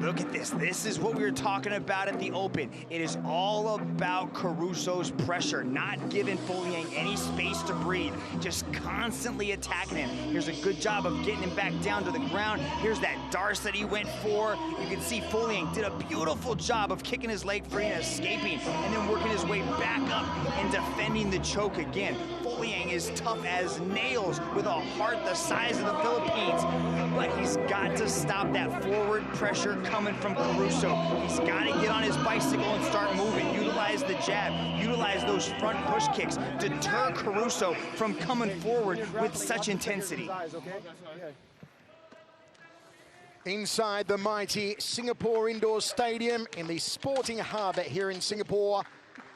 Look at this. This is what we were talking about at the Open. It is all about Caruso's pressure, not giving FOLAYANG any space to breathe, just constantly attacking him. Here's a good job of getting him back down to the ground. Here's that darce that he went for. You can see FOLAYANG did a beautiful job of kicking his leg free and escaping, and then working his way back up and defending the choke again. FOLAYANG is tough as nails with a heart the size of the Philippines, but he's got to stop that forward pressure coming from Caruso. He's got to get on his bicycle and start moving. Utilize the jab, utilize those front push kicks, deter Caruso from coming forward with such intensity. Inside the mighty Singapore Indoor Stadium in the Sporting Harbour here in Singapore.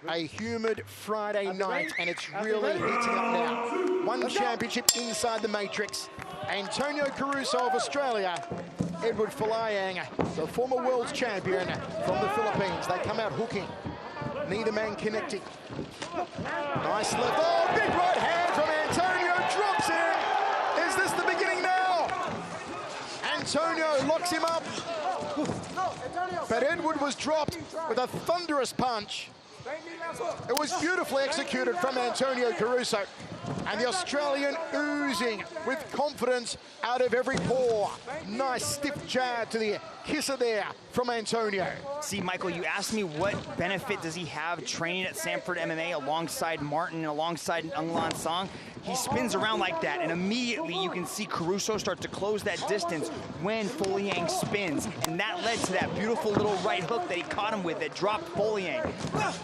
A humid Friday night, and it's really heating up now. One championship inside the matrix. Antonio Caruso of Australia, Edward FOLAYANG, the former world champion from the Philippines. They come out hooking. Neither man connecting. Nice left. Oh, big right hand from Antonio. Drops him. Is this the beginning now? Antonio locks him up. But Edward was dropped with a thunderous punch. It was beautifully executed from Antonio Caruso, and the Australian oozing with confidence out of every pore. Nice stiff jab to the kisser there from Antonio. See, Michael, you asked me what benefit does he have training at Sanford MMA alongside Martin and alongside Ng Lan Song. He spins around like that, and immediately you can see Caruso start to close that distance when FOLAYANG spins, and that led to that beautiful little right hook that he caught him with that dropped FOLAYANG.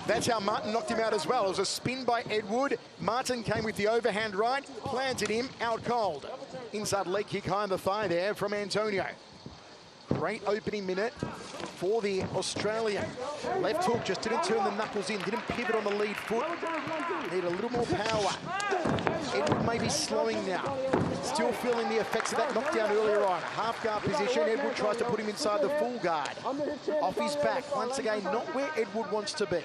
That's how Martin knocked him out as well. It was a spin by Edward. Martin came with the overhand right, planted him out cold. Inside leg kick high on the thigh there from Antonio. Great opening minute for the Australian. Left hook just didn't turn the knuckles in, didn't pivot on the lead foot. Need a little more power. Edward may be slowing now. Still feeling the effects of that knockdown earlier on. Half guard position, Edward tries to put him inside the full guard. Off his back, once again, not where Edward wants to be.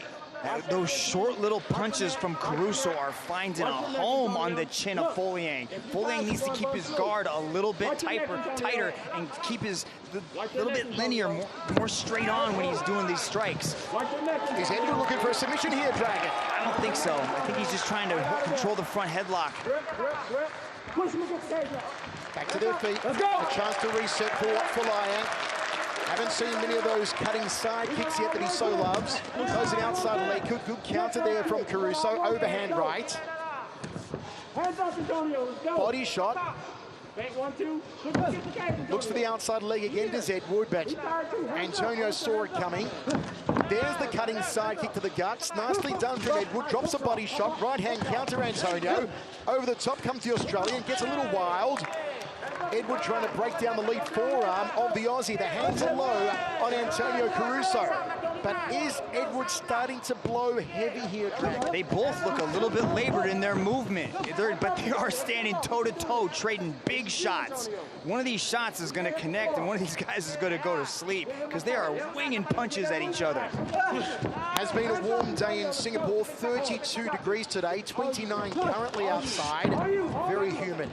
Those short little punches from Caruso are finding a home on the chin of FOLAYANG. FOLAYANG needs to keep his guard a little bit tighter and keep his a little bit linear, more straight on when he's doing these strikes. Is Edward looking for a submission here, Dragon? I don't think so. I think he's just trying to control the front headlock. Back to their feet. A chance to reset for FOLAYANG. Haven't seen many of those cutting side kicks yet that he so loves. Goes an outside leg hook. Good counter there from Caruso. Overhand right. Body shot. Looks for the outside leg again, does Edward, but Antonio saw it coming. There's the cutting side kick to the guts. Nicely done from Edward. Drops a body shot. Right hand counter Antonio. Over the top comes the Australian. Gets a little wild. Edward trying to break down the lead forearm of the Aussie. The hands are low on Antonio Caruso. But is Edward starting to blow heavy here, Drake? They both look a little bit labored in their movement, but they are standing toe-to-toe, trading big shots. One of these shots is going to connect, and one of these guys is going to go to sleep because they are winging punches at each other. Has been a warm day in Singapore, 32 degrees today, 29 currently outside, very humid.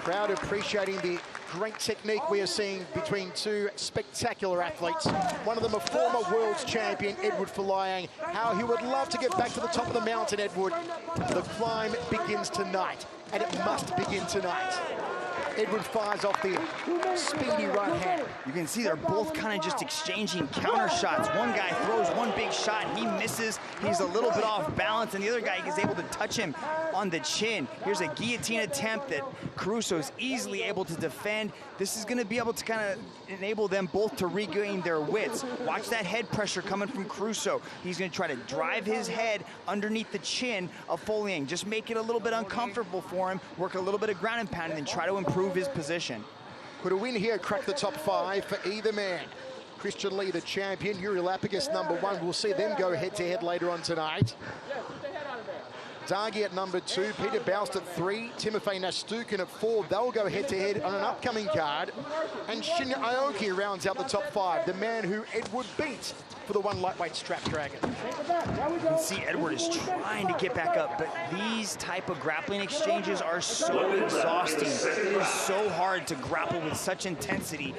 Crowd appreciating the great technique we are seeing between two spectacular athletes. One of them a former world's champion, Edward FOLAYANG. How he would love to get back to the top of the mountain, Edward. The climb begins tonight, and it must begin tonight. Edward fires off the speedy right hand. You can see they're both kind of just exchanging counter shots. One guy throws one big shot, he misses. He's a little bit off balance, and the other guy is able to touch him on the chin. Here's a guillotine attempt that Caruso is easily able to defend. This is going to be able to kind of enable them both to regain their wits. Watch that head pressure coming from Caruso. He's going to try to drive his head underneath the chin of FOLAYANG. Just make it a little bit uncomfortable for him, work a little bit of ground and pound, and then try to improve his position. Could a win here crack the top 5 for either man? Christian Lee, the champion, Yuri Lapagos, #1. We'll see them go head-to-head later on tonight. Dargi at number 2, Peter Baust at 3, Timofey Nastukin at 4. They'll go head-to-head on an upcoming card. And Shin Aoki rounds out the top 5, the man who Edward beat for the one lightweight strap dragon. You can see Edward is trying to get back up, but these type of grappling exchanges are so exhausting. It is so hard to grapple with such intensity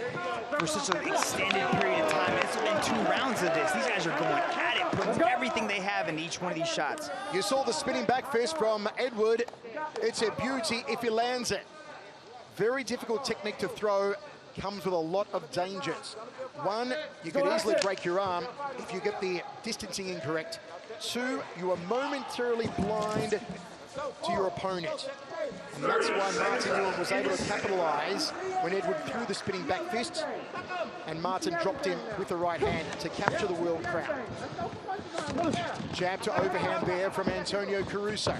for such an extended period of time. It's been 2 rounds of this. These guys are going at it, putting everything they have into each one of these shots. You saw the spinning back fist from Edward. It's a beauty if he lands it. Very difficult technique to throw, comes with a lot of dangers. 1, you could easily break your arm if you get the distancing incorrect. 2, you are momentarily blind to your opponent. And that's why Martin Nguyen was able to capitalise when Edward threw the spinning back fist and Martin dropped him with the right hand to capture the world crown. Jab to overhand there from Antonio Caruso.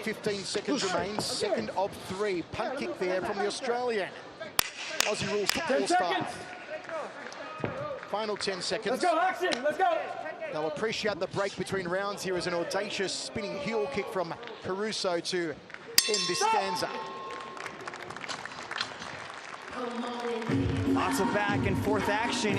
15 seconds remains, second of 3. Punt kick there from the Australian. Aussie rules football style. Final 10 seconds. Let's go, action, let's go. They'll appreciate the break between rounds here as an audacious spinning heel kick from Caruso to end this stanza. Lots of back and forth action.